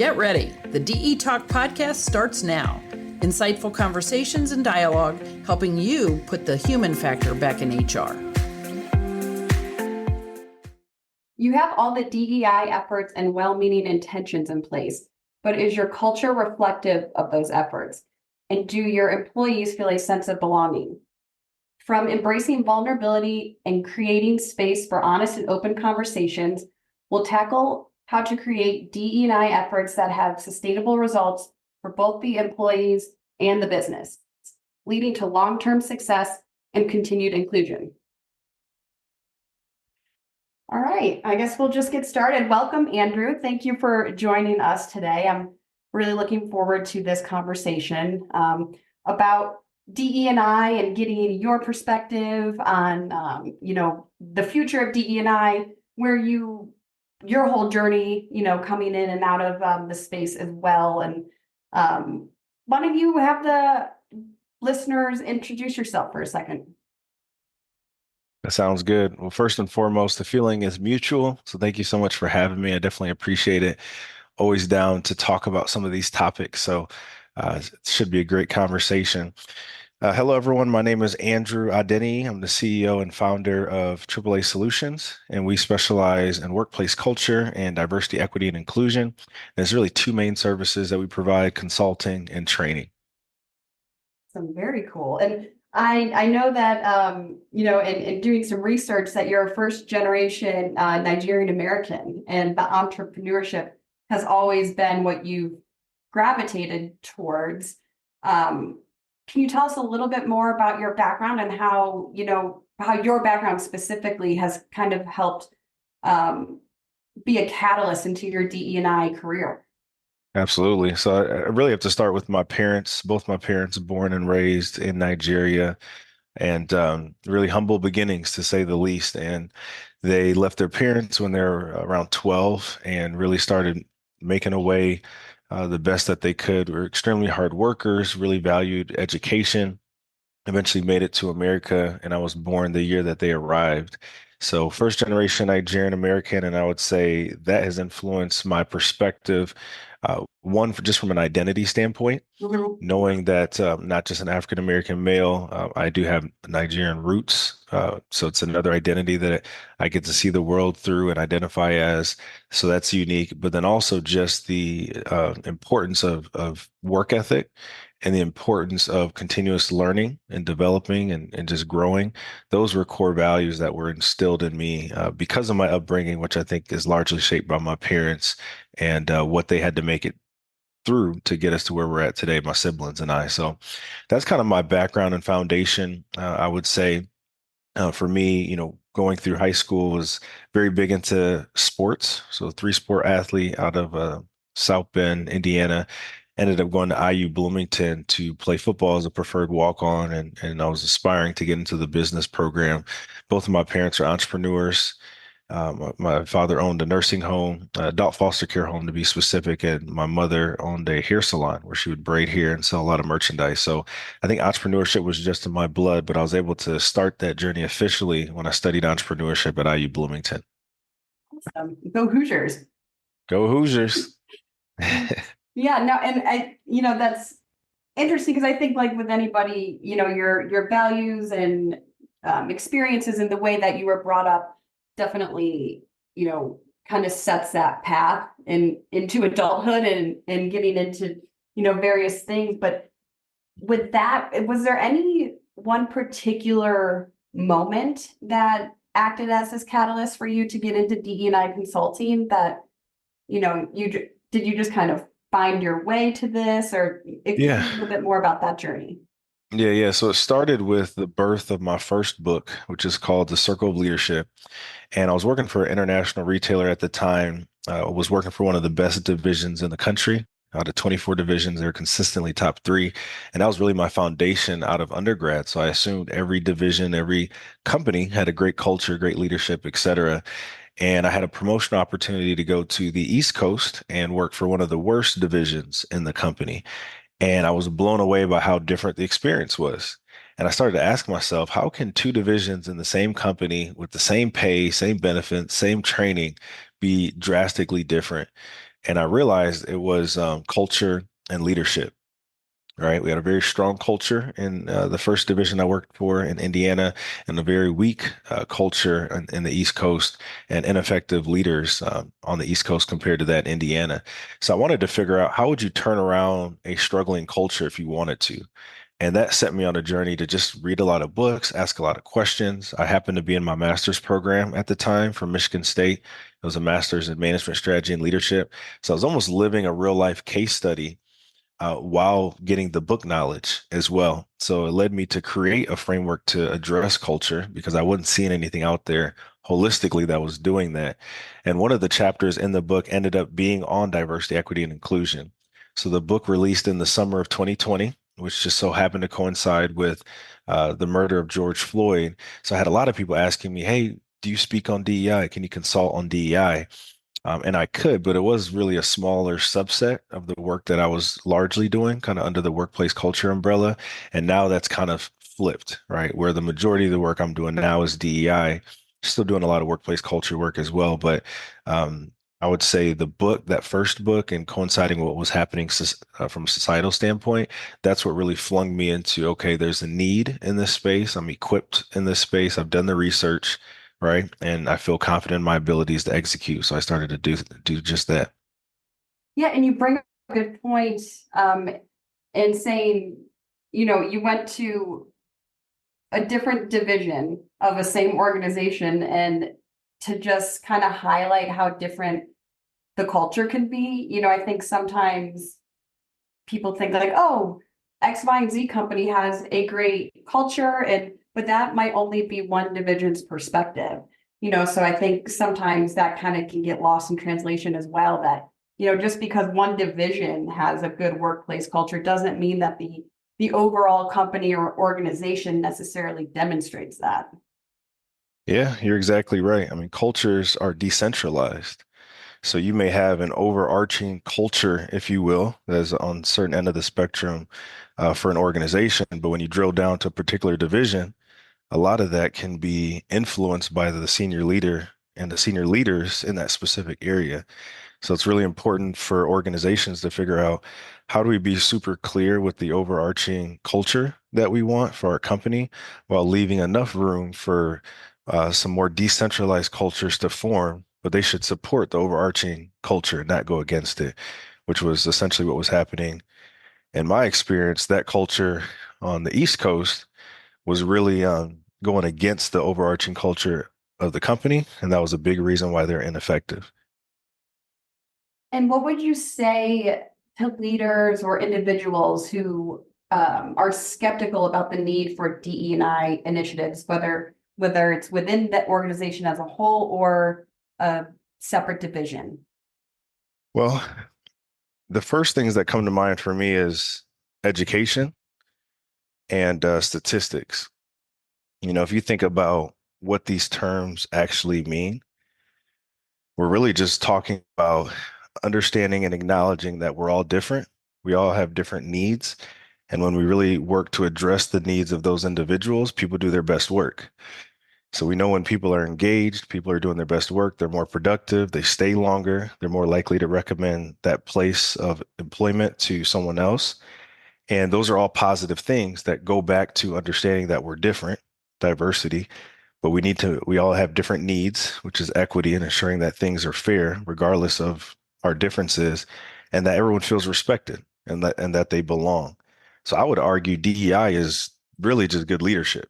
Get ready. The DE Talk podcast starts now. Insightful conversations and dialogue helping you put the human factor back in HR. You have all the DEI efforts and well-meaning intentions in place, but is your culture reflective of those efforts? And do your employees feel a sense of belonging? From embracing vulnerability and creating space for honest and open conversations, we'll tackle how to create DE&I efforts that have sustainable results for both the employees and the business, leading to long-term success and continued inclusion. All right, I guess we'll just get started. Welcome, Andrew. Thank you for joining us today. I'm really looking forward to this conversation about DE&I and getting your perspective on, the future of DE&I, where your whole journey, coming in and out of the space as well. And why don't you have the listeners introduce yourself for a second? That sounds good. Well, first and foremost, the feeling is mutual. So thank you so much for having me. I definitely appreciate it. Always down to talk about some of these topics. So it should be a great conversation. Hello, everyone. My name is Andrew Adeniyi. I'm the CEO and founder of AAA Solutions, and we specialize in workplace culture and diversity, equity, and inclusion. There's really two main services that we provide: consulting and training. Very cool. And I know that, in doing some research, that you're a first generation Nigerian American, and the entrepreneurship has always been what you've gravitated towards. Can you tell us a little bit more about your background and how your background specifically has kind of helped be a catalyst into your DE&I career? Absolutely. So I really have to start with my parents. Both my parents born and raised in Nigeria, and really humble beginnings, to say the least. And they left their parents when they were around 12 and really started making a way the best that they could. Were extremely hard workers, really valued education, eventually made it to America, and I was born the year that they arrived. So first generation Nigerian American, and I would say that has influenced my perspective. One, just from an identity standpoint, knowing that not just an African American male, I do have Nigerian roots. So it's another identity that I get to see the world through and identify as. So that's unique. But then also just the importance of work ethic and the importance of continuous learning and developing and just growing. Those were core values that were instilled in me because of my upbringing, which I think is largely shaped by my parents and what they had to make it through to get us to where we're at today, my siblings and I. So that's kind of my background and foundation. I would say for me, going through high school was very big into sports. So 3-sport athlete out of South Bend, Indiana. Ended up going to IU Bloomington to play football as a preferred walk-on, and I was aspiring to get into the business program. Both of my parents are entrepreneurs. My father owned a nursing home, adult foster care home to be specific, and my mother owned a hair salon where she would braid hair and sell a lot of merchandise. So I think entrepreneurship was just in my blood, but I was able to start that journey officially when I studied entrepreneurship at IU Bloomington. Awesome. Go Hoosiers. Go Hoosiers. Yeah, no, and that's interesting because I think, like with anybody, your values and experiences and the way that you were brought up definitely, kind of sets that path into adulthood and getting into, various things. But with that, was there any one particular moment that acted as this catalyst for you to get into DE&I consulting that, did you just kind of find your way to this, or explain a little bit more about that journey? Yeah. So it started with the birth of my first book, which is called The Circle of Leadership. And I was working for an international retailer at the time. I was working for one of the best divisions in the country. Out of 24 divisions, they're consistently top 3. And that was really my foundation out of undergrad. So I assumed every division, every company had a great culture, great leadership, et cetera. And I had a promotion opportunity to go to the East Coast and work for one of the worst divisions in the company. And I was blown away by how different the experience was. And I started to ask myself, how can two divisions in the same company with the same pay, same benefits, same training be drastically different? And I realized it was culture and leadership. Right. We had a very strong culture in the first division I worked for in Indiana, and a very weak culture in the East Coast, and ineffective leaders on the East Coast compared to that in Indiana. So I wanted to figure out, how would you turn around a struggling culture if you wanted to? And that set me on a journey to just read a lot of books, ask a lot of questions. I happened to be in my master's program at the time from Michigan State. It was a master's in management strategy and leadership. So I was almost living a real life case study while getting the book knowledge as well. So it led me to create a framework to address culture, because I wasn't seeing anything out there holistically that was doing that. And one of the chapters in the book ended up being on diversity, equity, and inclusion. So the book released in the summer of 2020, which just so happened to coincide with the murder of George Floyd. So I had a lot of people asking me, hey, do you speak on DEI? Can you consult on DEI? And I could, but it was really a smaller subset of the work that I was largely doing, kind of under the workplace culture umbrella. And now that's kind of flipped, right? Where the majority of the work I'm doing now is DEI. Still doing a lot of workplace culture work as well, but I would say the book, that first book, and coinciding with what was happening from a societal standpoint, that's what really flung me into, okay, there's a need in this space. I'm equipped in this space. I've done the research, right? And I feel confident in my abilities to execute. So I started to do just that. Yeah, and you bring up a good point, in saying, you went to a different division of a same organization, and to just kind of highlight how different the culture can be. I think sometimes people think like, oh, X, Y, and Z company has a great culture, but that might only be one division's perspective. So I think sometimes that kind of can get lost in translation as well, that, just because one division has a good workplace culture doesn't mean that the overall company or organization necessarily demonstrates that. Yeah, you're exactly right. I mean, cultures are decentralized. So you may have an overarching culture, if you will, that's on certain end of the spectrum for an organization. But when you drill down to a particular division, a lot of that can be influenced by the senior leader and the senior leaders in that specific area. So it's really important for organizations to figure out, how do we be super clear with the overarching culture that we want for our company, while leaving enough room for some more decentralized cultures to form, but they should support the overarching culture and not go against it, which was essentially what was happening in my experience. That culture on the East Coast was really going against the overarching culture of the company, and that was a big reason why they're ineffective. And what would you say to leaders or individuals who are skeptical about the need for DE&I initiatives, whether it's within the organization as a whole or a separate division? Well, the first things that come to mind for me is education and statistics. If you think about what these terms actually mean, we're really just talking about understanding and acknowledging that we're all different. We all have different needs. And when we really work to address the needs of those individuals, people do their best work. So we know when people are engaged, people are doing their best work, they're more productive, they stay longer, they're more likely to recommend that place of employment to someone else. And those are all positive things that go back to understanding that we're different, diversity, but we all have different needs, which is equity and ensuring that things are fair, regardless of our differences, and that everyone feels respected and that they belong. So I would argue DEI is really just good leadership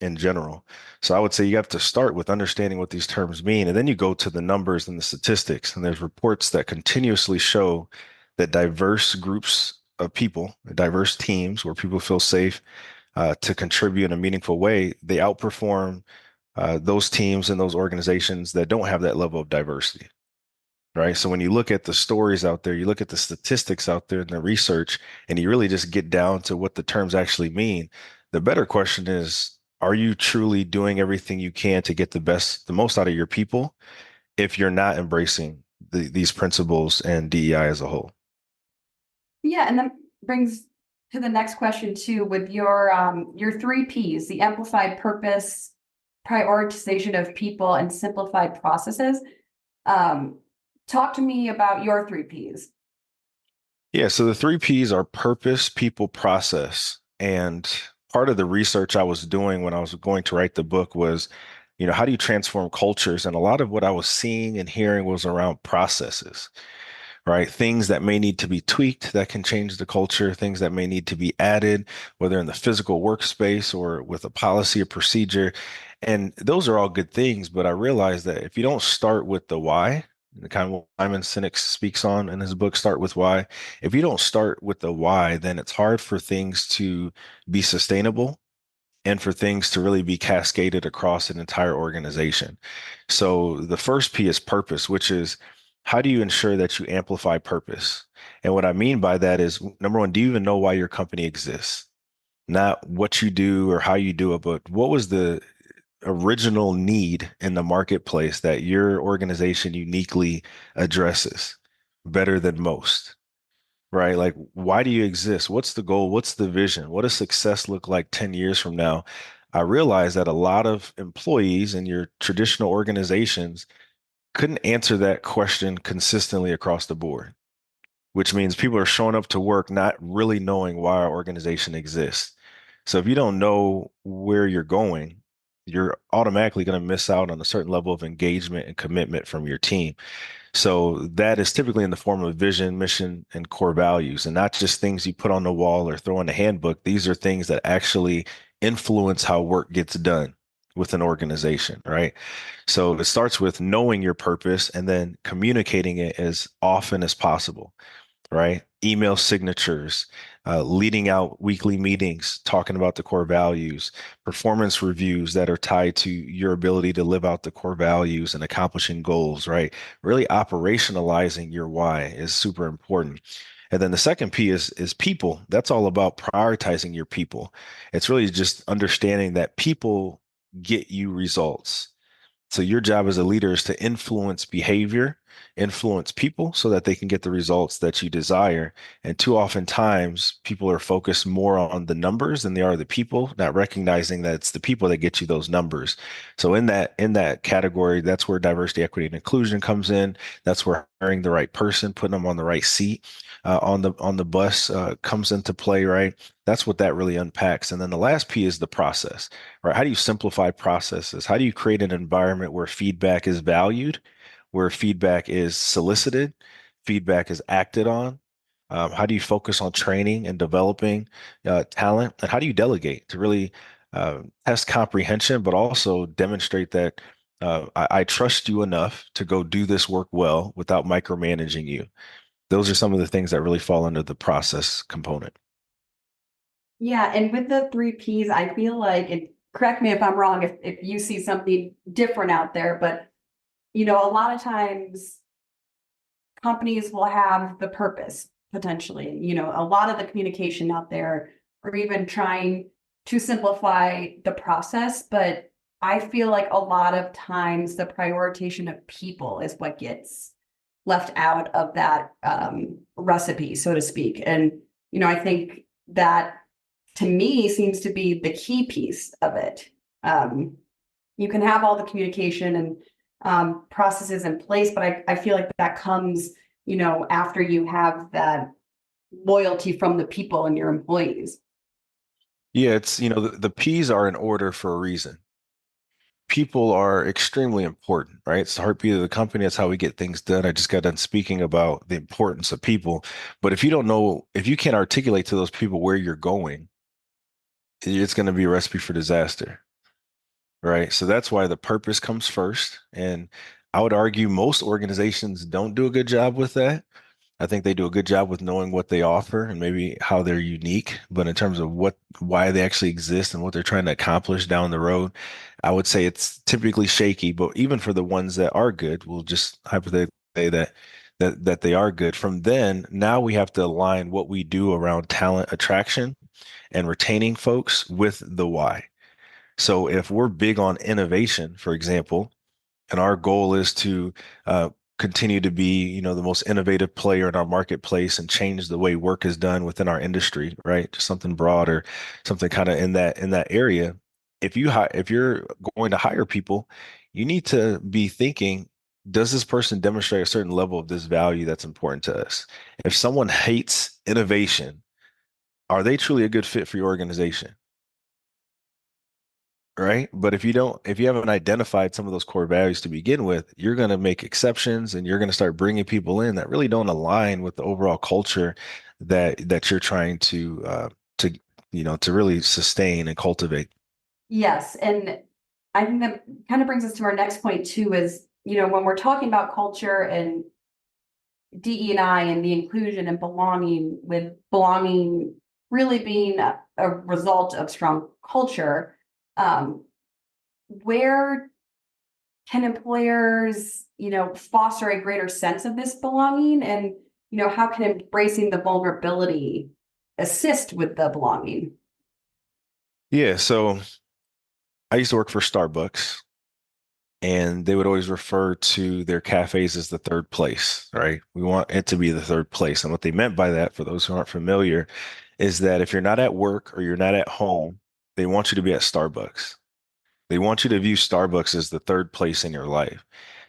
in general. So I would say you have to start with understanding what these terms mean, and then you go to the numbers and the statistics. And there's reports that continuously show that diverse groups of people, diverse teams where people feel safe to contribute in a meaningful way, they outperform those teams and those organizations that don't have that level of diversity, right? So when you look at the stories out there, you look at the statistics out there and the research, and you really just get down to what the terms actually mean, the better question is, are you truly doing everything you can to get the most out of your people if you're not embracing these principles and DEI as a whole? Yeah, and that brings to the next question too, with your three Ps: the amplified purpose, prioritization of people, and simplified processes. Um, talk to me about your three Ps. Yeah, so the three Ps are purpose, people, process. And part of the research I was doing when I was going to write the book was, how do you transform cultures? And a lot of what I was seeing and hearing was around processes, right? Things that may need to be tweaked that can change the culture, things that may need to be added, whether in the physical workspace or with a policy or procedure. And those are all good things. But I realized that if you don't start with the why, the kind of what Simon Sinek speaks on in his book, Start with Why. If you don't start with the why, then it's hard for things to be sustainable and for things to really be cascaded across an entire organization. So the first P is purpose, which is how do you ensure that you amplify purpose? And what I mean by that is, number one, do you even know why your company exists? Not what you do or how you do it, but what was the original need in the marketplace that your organization uniquely addresses better than most? Right? Like, why do you exist? What's the goal? What's the vision? What does success look like 10 years from now? I realized that a lot of employees in your traditional organizations couldn't answer that question consistently across the board, which means people are showing up to work not really knowing why our organization exists. So if you don't know where you're going, you're automatically going to miss out on a certain level of engagement and commitment from your team. So that is typically in the form of vision, mission, and core values, and not just things you put on the wall or throw in the handbook. These are things that actually influence how work gets done with an organization, right? So it starts with knowing your purpose and then communicating it as often as possible, right? Email signatures, leading out weekly meetings, talking about the core values, performance reviews that are tied to your ability to live out the core values and accomplishing goals, right? Really operationalizing your why is super important. And then the second P is people. That's all about prioritizing your people. It's really just understanding that people get you results. So your job as a leader is to influence behavior, influence people so that they can get the results that you desire. And too often times people are focused more on the numbers than they are the people, not recognizing that it's the people that get you those numbers. So in that category, that's where diversity, equity, and inclusion comes in. That's where hiring the right person, putting them on the right seat on the bus comes into play, right? That's what that really unpacks. And then the last P is the process, right? How do you simplify processes? How do you create an environment where feedback is valued, where feedback is solicited, feedback is acted on? How do you focus on training and developing talent? And how do you delegate to really test comprehension, but also demonstrate that I trust you enough to go do this work well without micromanaging you? Those are some of the things that really fall under the process component. Yeah, and with the three Ps, I feel like, and correct me if I'm wrong, if you see something different out there, but a lot of times companies will have the purpose potentially, a lot of the communication out there, or even trying to simplify the process. But I feel like a lot of times the prioritization of people is what gets left out of that recipe, so to speak. And, I think that to me seems to be the key piece of it. You can have all the communication and processes in place, but I feel like that comes, after you have that loyalty from the people and your employees. Yeah, it's, the P's are in order for a reason. People are extremely important, right? It's the heartbeat of the company. That's how we get things done. I just got done speaking about the importance of people. But if you don't know, if you can't articulate to those people where you're going, it's going to be a recipe for disaster, right? So that's why the purpose comes first. And I would argue most organizations don't do a good job with that. I think they do a good job with knowing what they offer and maybe how they're unique. But in terms of why they actually exist and what they're trying to accomplish down the road, I would say it's typically shaky. But even for the ones that are good, we'll just hypothetically say that they are good. From then, now we have to align what we do around talent attraction and retaining folks with the why. So if we're big on innovation, for example, and our goal is to continue to be, the most innovative player in our marketplace and change the way work is done within our industry, right? Just something broad or something kind of in that area. If you're going to hire people, you need to be thinking does this person demonstrate a certain level of this value that's important to us? If someone hates innovation, are they truly a good fit for your organization? Right. But if you haven't identified some of those core values to begin with, you're going to make exceptions and you're going to start bringing people in that really don't align with the overall culture that you're trying to to really sustain and cultivate. Yes, and I think that kind of brings us to our next point too, is, when we're talking about culture and DE&I and the inclusion and belonging, with belonging really being a result of strong culture, um, where can employers, foster a greater sense of this belonging? And, how can embracing the vulnerability assist with the belonging? Yeah. So I used to work for Starbucks, and they would always refer to their cafes as the third place, right? We want it to be the third place. And what they meant by that, for those who aren't familiar, is that if you're not at work or you're not at home, they want you to be at Starbucks. They want you to view Starbucks as the third place in your life.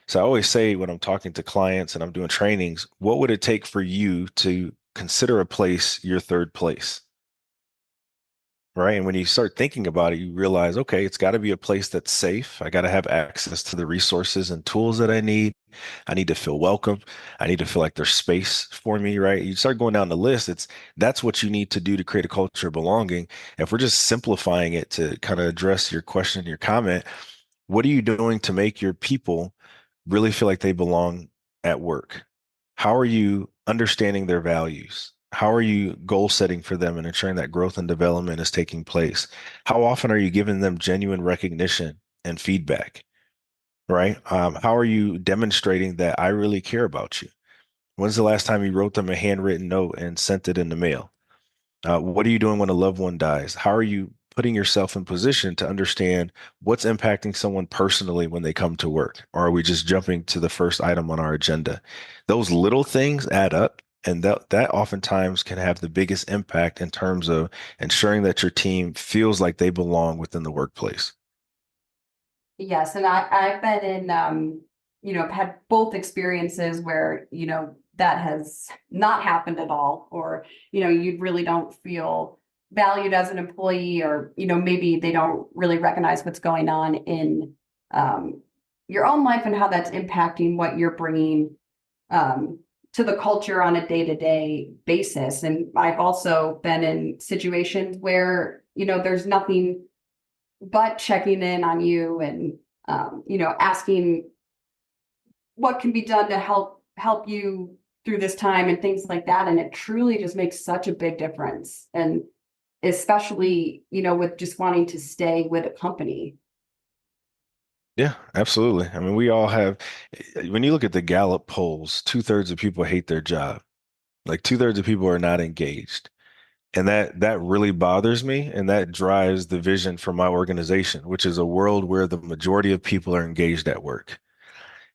So I always say when I'm talking to clients and I'm doing trainings, what would it take for you to consider a place your third place? Right. And when you start thinking about it, you realize, okay, it's got to be a place that's safe. I got to have access to the resources and tools that I need. I need to feel welcome. I need to feel like there's space for me, right? You start going down the list. That's what you need to do to create a culture of belonging. If we're just simplifying it to kind of address your question, your comment, what are you doing to make your people really feel like they belong at work? How are you understanding their values? How are you goal setting for them and ensuring that growth and development is taking place? How often are you giving them genuine recognition and feedback? Right? How are you demonstrating that I really care about you? When's the last time you wrote them a handwritten note and sent it in the mail? What are you doing when a loved one dies? How are you putting yourself in position to understand what's impacting someone personally when they come to work? Or are we just jumping to the first item on our agenda? Those little things add up, and that oftentimes can have the biggest impact in terms of ensuring that your team feels like they belong within the workplace. Yes, and I've been in, I've had both experiences where, that has not happened at all, or, you really don't feel valued as an employee, or, maybe they don't really recognize what's going on in your own life and how that's impacting what you're bringing to the culture on a day-to-day basis. And I've also been in situations where, there's nothing but checking in on you and asking what can be done to help you through this time and things like that. And it truly just makes such a big difference. And especially, with just wanting to stay with a company. Yeah, absolutely. I mean, we all have, when you look at the Gallup polls, two-thirds of people hate their job. Like two-thirds of people are not engaged. And that really bothers me, and that drives the vision for my organization, which is a world where the majority of people are engaged at work.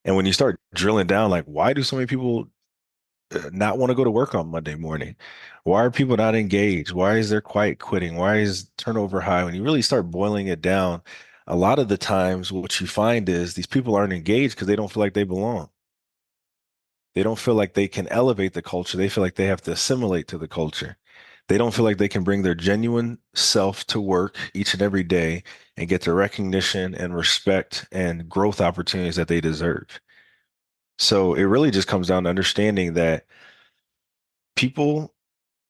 And when you start drilling down, like, why do so many people not want to go to work on Monday morning? Why are people not engaged? Why is there quiet quitting? Why is turnover high? When you really start boiling it down, a lot of the times what you find is these people aren't engaged because they don't feel like they belong. They don't feel like they can elevate the culture. They feel like they have to assimilate to the culture. They don't feel like they can bring their genuine self to work each and every day and get the recognition and respect and growth opportunities that they deserve. So it really just comes down to understanding that people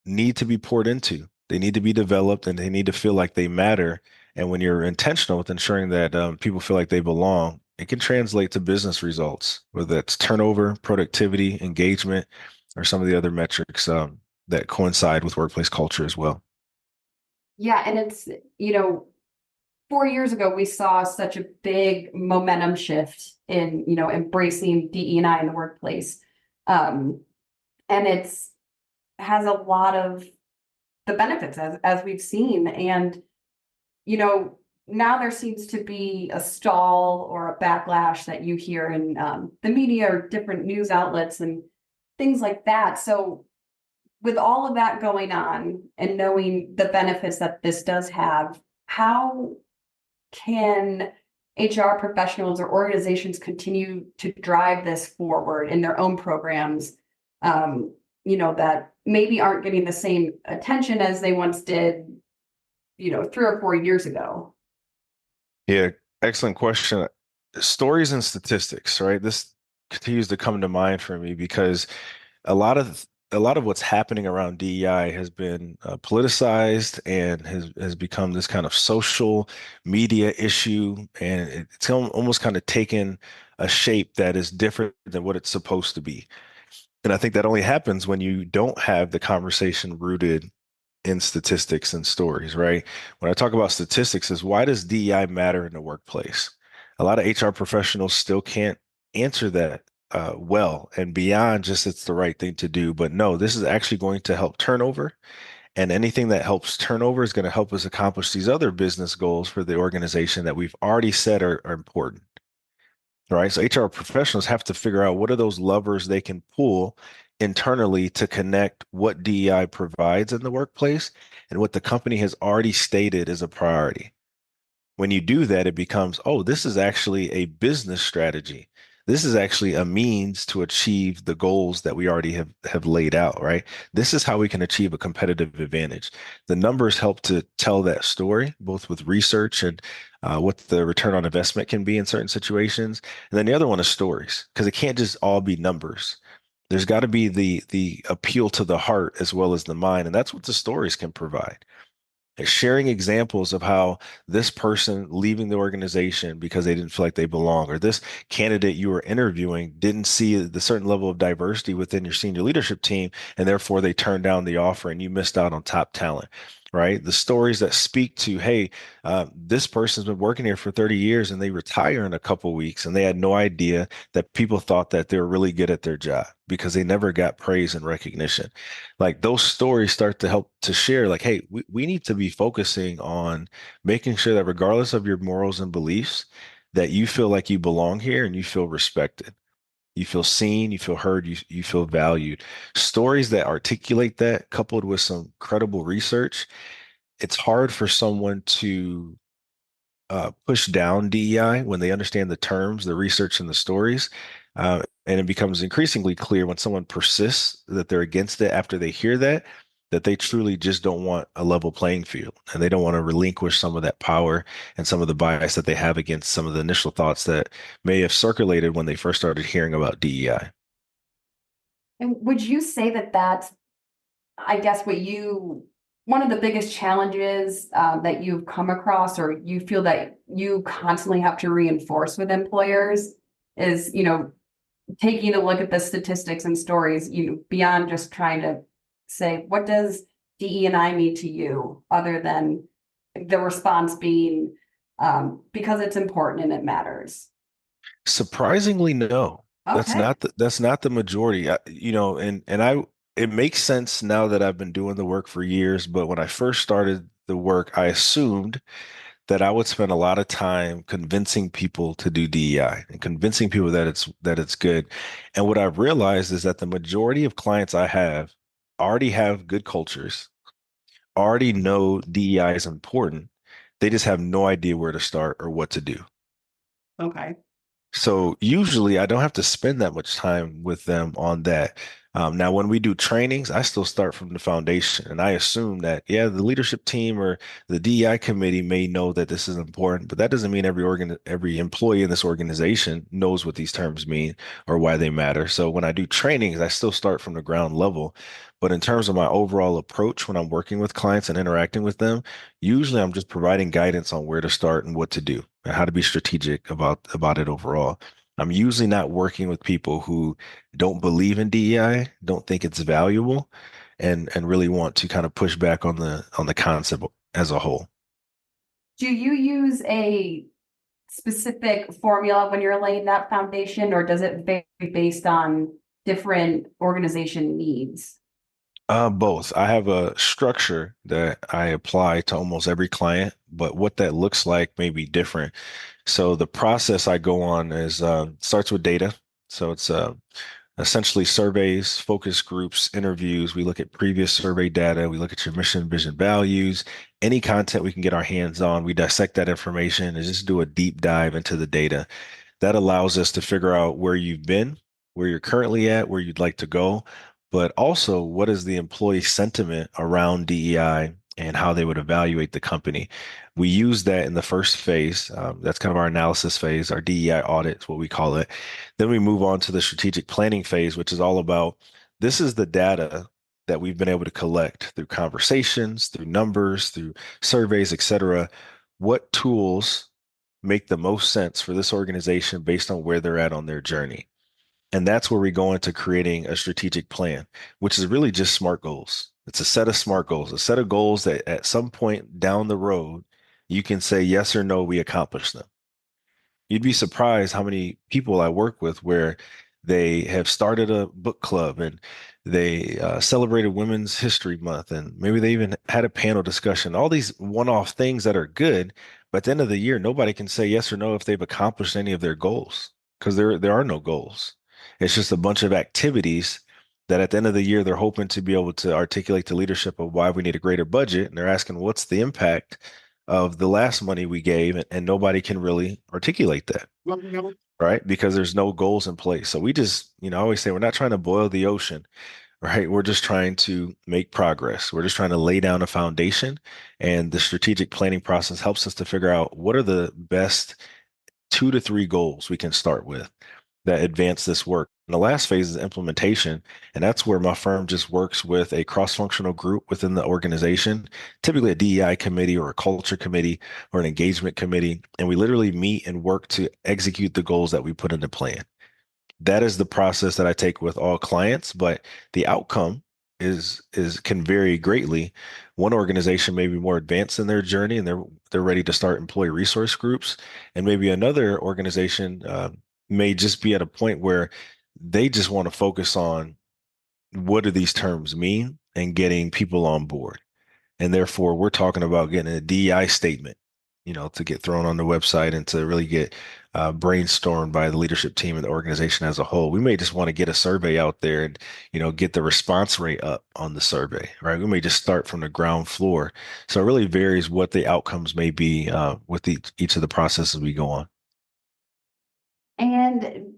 need to be poured into. They need to be developed and they need to feel like they matter. And when you're intentional with ensuring that people feel like they belong, it can translate to business results, whether that's turnover, productivity, engagement, or some of the other metrics that coincide with workplace culture as well. Yeah, and it's, 4 years ago we saw such a big momentum shift in, embracing DE&I in the workplace. And it's has a lot of the benefits, as we've seen. And, you know, now there seems to be a stall or a backlash that you hear in the media or different news outlets and things like that. So with all of that going on and knowing the benefits that this does have, how can HR professionals or organizations continue to drive this forward in their own programs, that maybe aren't getting the same attention as they once did, 3 or 4 years ago? Yeah, excellent question. Stories and statistics, right? This continues to come to mind for me because a lot of a lot of what's happening around DEI has been politicized and has become this kind of social media issue, and it's almost kind of taken a shape that is different than what it's supposed to be. And I think that only happens when you don't have the conversation rooted in statistics and stories, right? When I talk about statistics, is why does DEI matter in the workplace? A lot of HR professionals still can't answer that well and beyond just it's the right thing to do. But no, this is actually going to help turnover. And anything that helps turnover is going to help us accomplish these other business goals for the organization that we've already said are important. Right. So HR professionals have to figure out what are those levers they can pull internally to connect what DEI provides in the workplace and what the company has already stated is a priority. When you do that, it becomes, oh, this is actually a business strategy. This is actually a means to achieve the goals that we already have laid out, right? This is how we can achieve a competitive advantage. The numbers help to tell that story, both with research and what the return on investment can be in certain situations. And then the other one is stories, because it can't just all be numbers. There's got to be the appeal to the heart as well as the mind, and that's what the stories can provide. Sharing examples of how this person leaving the organization because they didn't feel like they belong, or this candidate you were interviewing didn't see the certain level of diversity within your senior leadership team, and therefore they turned down the offer and you missed out on top talent, right? The stories that speak to, hey, this person's been working here for 30 years and they retire in a couple weeks, and they had no idea that people thought that they were really good at their job because they never got praise and recognition. Like those stories start to help to share, like, hey, we need to be focusing on making sure that regardless of your morals and beliefs, that you feel like you belong here and you feel respected. You feel seen, you feel heard, you feel valued. Stories that articulate that, coupled with some credible research, it's hard for someone to push down DEI when they understand the terms, the research, and the stories. And it becomes increasingly clear when someone persists that they're against it after they hear that, that they truly just don't want a level playing field and they don't want to relinquish some of that power and some of the bias that they have against some of the initial thoughts that may have circulated when they first started hearing about DEI. And would you say that that's, I guess, one of the biggest challenges that you've come across, or you feel that you constantly have to reinforce with employers, is, taking a look at the statistics and stories, beyond just trying to say, what does DE&I mean to you, other than the response being, because it's important and it matters? Surprisingly, no. Okay. That's not the majority. It makes sense now that I've been doing the work for years, but when I first started the work, I assumed that I would spend a lot of time convincing people to do DEI and convincing people that it's good. And what I've realized is that the majority of clients I have already have good cultures, already know DEI is important. They just have no idea where to start or what to do. Okay. So usually I don't have to spend that much time with them on that. Now, when we do trainings, I still start from the foundation, and I assume that, yeah, the leadership team or the DEI committee may know that this is important, but that doesn't mean every employee in this organization knows what these terms mean or why they matter. So when I do trainings, I still start from the ground level. But in terms of my overall approach when I'm working with clients and interacting with them, usually I'm just providing guidance on where to start and what to do and how to be strategic about it overall. I'm usually not working with people who don't believe in DEI, don't think it's valuable, and really want to kind of push back on the concept as a whole. Do you use a specific formula when you're laying that foundation, or does it vary based on different organization needs? Both. I have a structure that I apply to almost every client, but what that looks like may be different. So the process I go on is starts with data. So it's essentially surveys, focus groups, interviews. We look at previous survey data. We look at your mission, vision, values, any content we can get our hands on. We dissect that information and just do a deep dive into the data. That allows us to figure out where you've been, where you're currently at, where you'd like to go, but also what is the employee sentiment around DEI and how they would evaluate the company. We use that in the first phase. That's kind of our analysis phase, our DEI audit is what we call it. Then we move on to the strategic planning phase, which is all about this is the data that we've been able to collect through conversations, through numbers, through surveys, et cetera. What tools make the most sense for this organization based on where they're at on their journey? And that's where we go into creating a strategic plan, which is really just SMART goals. It's a set of SMART goals, a set of goals that at some point down the road, you can say yes or no, we accomplished them. You'd be surprised how many people I work with where they have started a book club and they celebrated Women's History Month, and maybe they even had a panel discussion, all these one-off things that are good. But at the end of the year, nobody can say yes or no if they've accomplished any of their goals because there are no goals. It's just a bunch of activities that at the end of the year, they're hoping to be able to articulate to leadership of why we need a greater budget. And they're asking, what's the impact of the last money we gave? And nobody can really articulate that, right? Because there's no goals in place. So we just, I always say we're not trying to boil the ocean, right? We're just trying to make progress. We're just trying to lay down a foundation. And the strategic planning process helps us to figure out what are the best 2 to 3 goals we can start with that advance this work. And the last phase is implementation. And that's where my firm just works with a cross-functional group within the organization, typically a DEI committee or a culture committee or an engagement committee. And we literally meet and work to execute the goals that we put in the plan. That is the process that I take with all clients, but the outcome is can vary greatly. One organization may be more advanced in their journey and they're ready to start employee resource groups, and maybe another organization may just be at a point where they just want to focus on what do these terms mean and getting people on board. And therefore, we're talking about getting a DEI statement, to get thrown on the website and to really get brainstormed by the leadership team and the organization as a whole. We may just want to get a survey out there and, get the response rate up on the survey, right? We may just start from the ground floor. So it really varies what the outcomes may be with each of the processes we go on. And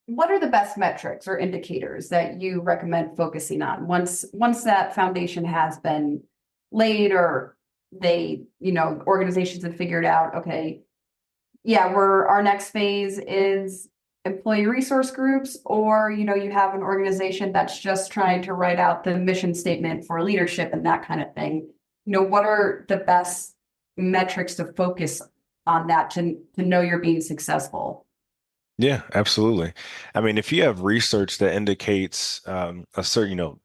what are the best metrics or indicators that you recommend focusing on once that foundation has been laid, or organizations have figured out, okay, yeah, our next phase is employee resource groups, or, you have an organization that's just trying to write out the mission statement for leadership and that kind of thing. What are the best metrics to focus on that to know you're being successful? Yeah, absolutely. I mean, if you have research that indicates a certain,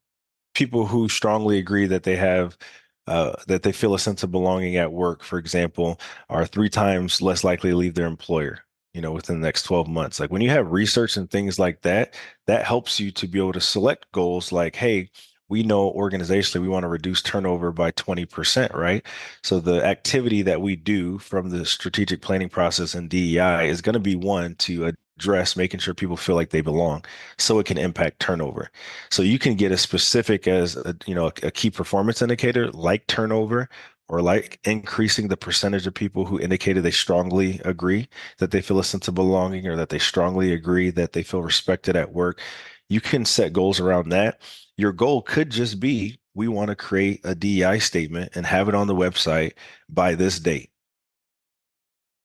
people who strongly agree that that they feel a sense of belonging at work, for example, are 3 times less likely to leave their employer, within the next 12 months. Like when you have research and things like that, that helps you to be able to select goals like, hey, we know organizationally we want to reduce turnover by 20%, right? So the activity that we do from the strategic planning process in DEI is going to be one to address making sure people feel like they belong so it can impact turnover. So you can get as specific as a key performance indicator like turnover, or like increasing the percentage of people who indicated they strongly agree that they feel a sense of belonging, or that they strongly agree that they feel respected at work. You can set goals around that. Your goal could just be, we want to create a DEI statement and have it on the website by this date,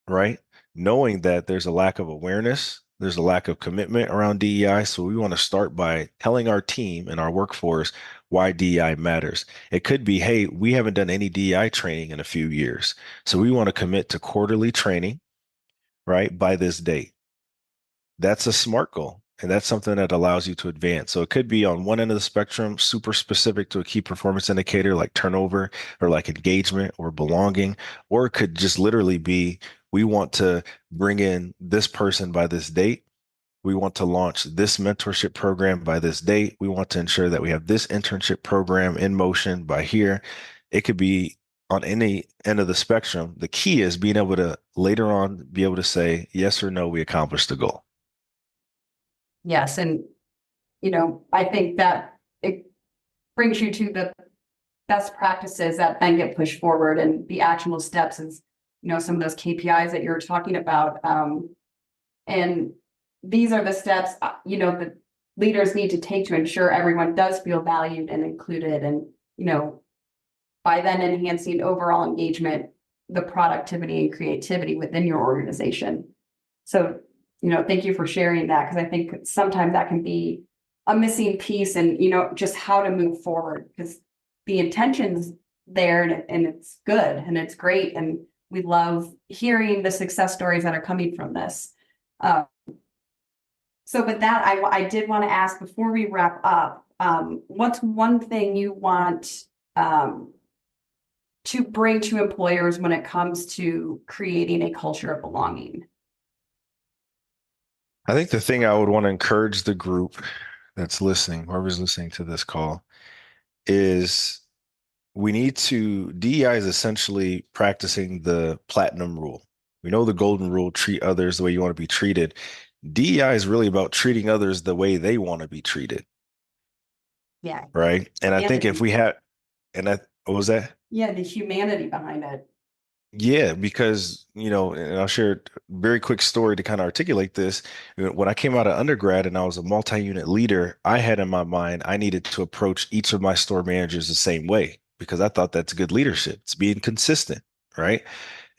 right? Knowing that there's a lack of awareness, there's a lack of commitment around DEI. So we want to start by telling our team and our workforce why DEI matters. It could be, hey, we haven't done any DEI training in a few years. So we want to commit to quarterly training, right, by this date. That's a SMART goal. And that's something that allows you to advance. So it could be on one end of the spectrum, super specific to a key performance indicator like turnover or like engagement or belonging, or it could just literally be, we want to bring in this person by this date. We want to launch this mentorship program by this date. We want to ensure that we have this internship program in motion by here. It could be on any end of the spectrum. The key is being able to later on be able to say yes or no, we accomplished the goal. Yes. And, I think that it brings you to the best practices that then get pushed forward, and the actionable steps is, some of those KPIs that you're talking about. And these are the steps, that leaders need to take to ensure everyone does feel valued and included. And, by then enhancing overall engagement, the productivity and creativity within your organization. So, thank you for sharing that, because I think sometimes that can be a missing piece, and, just how to move forward, because the intention's there, and it's good and it's great. And we love hearing the success stories that are coming from this. Uh, so with that, I did want to ask before we wrap up, what's one thing you want to bring to employers when it comes to creating a culture of belonging? I think the thing I would want to encourage the group that's listening, whoever's listening to this call, is DEI is essentially practicing the platinum rule. We know the golden rule, treat others the way you want to be treated. DEI is really about treating others the way they want to be treated, Yeah. right? And I think if we had, what was that? Yeah, the humanity behind it. Yeah, because, and I'll share a very quick story to kind of articulate this. When I came out of undergrad and I was a multi-unit leader, I had in my mind I needed to approach each of my store managers the same way because I thought that's good leadership. It's being consistent, right?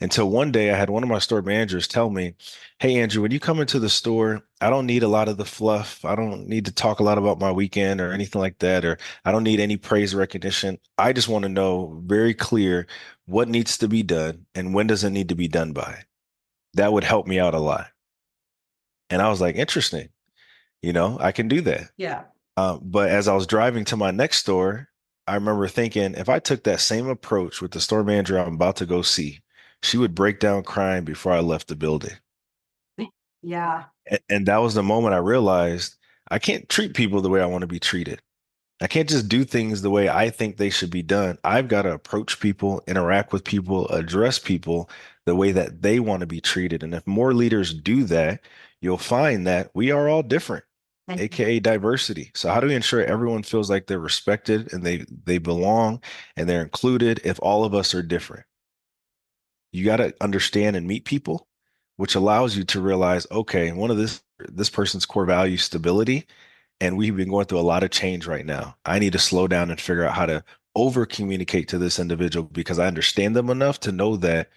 Until one day I had one of my store managers tell me, "Hey, Andrew, when you come into the store, I don't need a lot of the fluff. I don't need to talk a lot about my weekend or anything like that, or I don't need any praise recognition. I just want to know very clear what needs to be done and when does it need to be done by." That would help me out a lot. And I was like, interesting, I can do that. Yeah. But as I was driving to my next store, I remember thinking if I took that same approach with the store manager I'm about to go see, she would break down crying before I left the building. Yeah. And that was the moment I realized I can't treat people the way I want to be treated. I can't just do things the way I think they should be done. I've got to approach people, interact with people, address people the way that they want to be treated. And if more leaders do that, you'll find that we are all different, aka diversity. So how do we ensure everyone feels like they're respected and they belong and they're included if all of us are different? You got to understand and meet people, which allows you to realize, okay, one of this person's core value stability, and we've been going through a lot of change right now. I need to slow down and figure out how to over communicate to this individual because I understand them enough to know that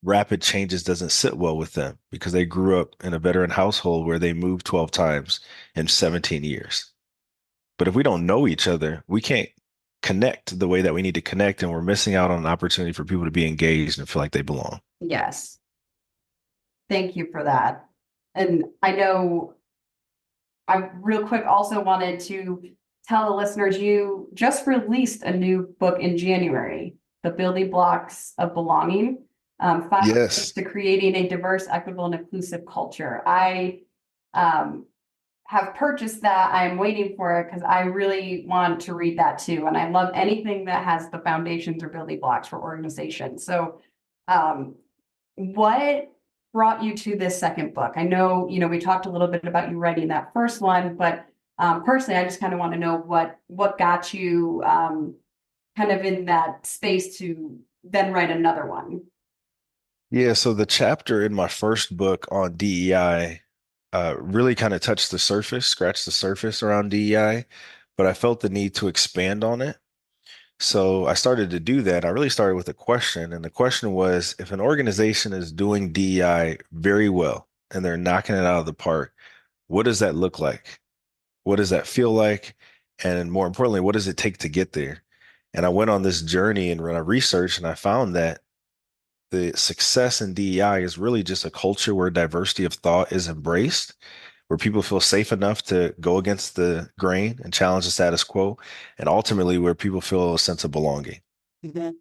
rapid changes doesn't sit well with them because they grew up in a veteran household where they moved 12 times in 17 years. But if we don't know each other, we can't connect the way that we need to connect, and we're missing out on an opportunity for people to be engaged and feel like they belong. Yes. Thank you for that. And I know I real quick also wanted to tell the listeners you just released a new book in January, The Building Blocks of Belonging, 5 Yes. Steps to Creating a Diverse, Equitable, and Inclusive Culture. I have purchased that. I am waiting for it because I really want to read that too. And I love anything that has the foundations or building blocks for organizations. So what brought you to this second book? I know, we talked a little bit about you writing that first one, but personally, I just kind of want to know what got you kind of in that space to then write another one. Yeah, so the chapter in my first book on DEI really kind of touched the surface, scratched the surface around DEI, but I felt the need to expand on it. So I started to do that. I really started with a question, and the question was, if an organization is doing DEI very well and they're knocking it out of the park, what does that look like? What does that feel like? And more importantly, what does it take to get there? And I went on this journey and when I researched and I found that the success in DEI is really just a culture where diversity of thought is embraced, where people feel safe enough to go against the grain and challenge the status quo, and ultimately where people feel a sense of belonging. Mhm.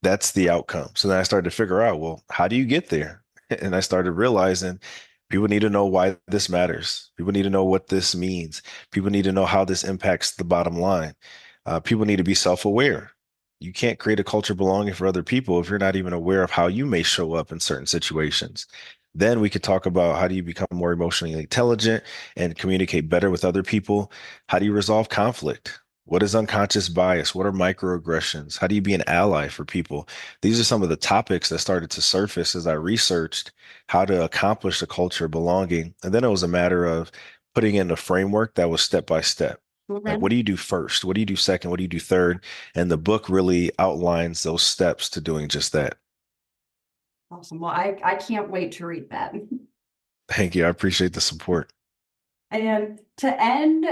That's the outcome. So then I started to figure out, well, how do you get there? And I started realizing people need to know why this matters. People need to know what this means. People need to know how this impacts the bottom line. People need to be self-aware. You can't create a culture of belonging for other people if you're not even aware of how you may show up in certain situations. Then we could talk about how do you become more emotionally intelligent and communicate better with other people? How do you resolve conflict? What is unconscious bias? What are microaggressions? How do you be an ally for people? These are some of the topics that started to surface as I researched how to accomplish a culture of belonging. And then it was a matter of putting in a framework that was step by step. Like, what do you do first? What do you do second? What do you do third? And the book really outlines those steps to doing just that. Awesome. Well, I can't wait to read that. Thank you. I appreciate the support. And to end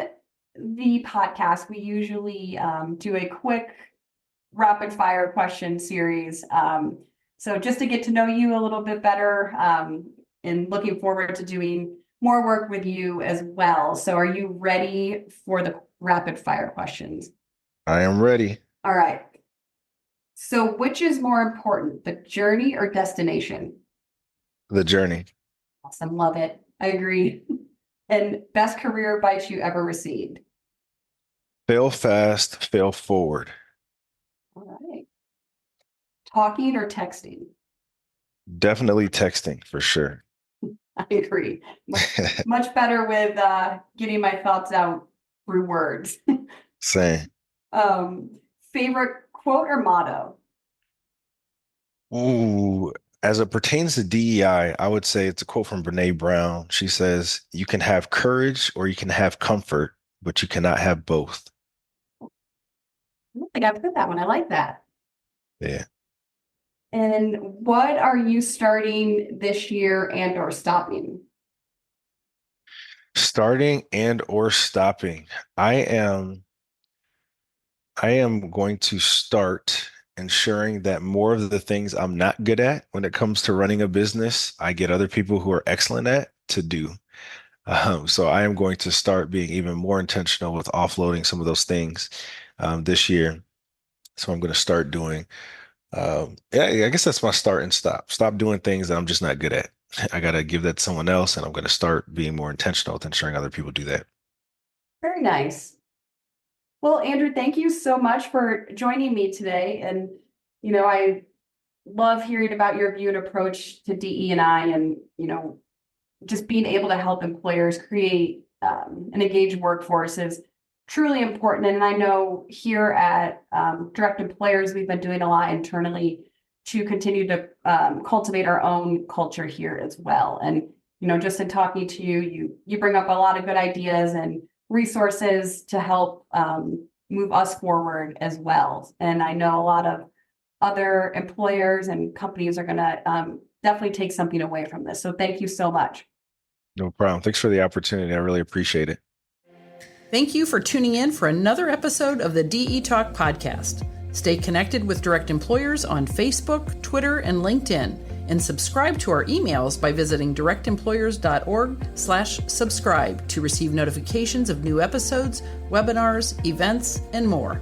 the podcast, we usually do a quick rapid fire question series. So just to get to know you a little bit better, and looking forward to doing more work with you as well. So are you ready for the rapid fire questions? I am ready. All right. So which is more important, the journey or destination? The journey. Awesome. Love it. I agree. And best career advice you ever received? Fail fast, fail forward. All right. Talking or texting? Definitely texting for sure. I agree. Much better with getting my thoughts out through words. Same. Favorite quote or motto? Ooh, as it pertains to DEI, I would say it's a quote from Brene Brown. She says, "You can have courage or you can have comfort, but you cannot have both." I don't think I've heard that one. I like that. Yeah. And what are you starting this year and or stopping? Starting and or stopping. I am going to start ensuring that more of the things I'm not good at when it comes to running a business, I get other people who are excellent at to do. So I am going to start being even more intentional with offloading some of those things this year. So I'm going to start doing, yeah, I guess that's my start and stop. Stop doing things that I'm just not good at. I got to give that to someone else, and I'm going to start being more intentional with ensuring other people do that. Very nice. Well, Andrew, thank you so much for joining me today. And, I love hearing about your view and approach to DE&I and, just being able to help employers create an engaged workforce is truly important. And I know here at Direct Employers, we've been doing a lot internally to continue to cultivate our own culture here as well. And, just in talking to you, you bring up a lot of good ideas and resources to help move us forward as well. And I know a lot of other employers and companies are going to definitely take something away from this. So thank you so much. No problem. Thanks for the opportunity. I really appreciate it. Thank you for tuning in for another episode of the DE Talk podcast. Stay connected with Direct Employers on Facebook, Twitter, and LinkedIn, and subscribe to our emails by visiting directemployers.org/subscribe to receive notifications of new episodes, webinars, events, and more.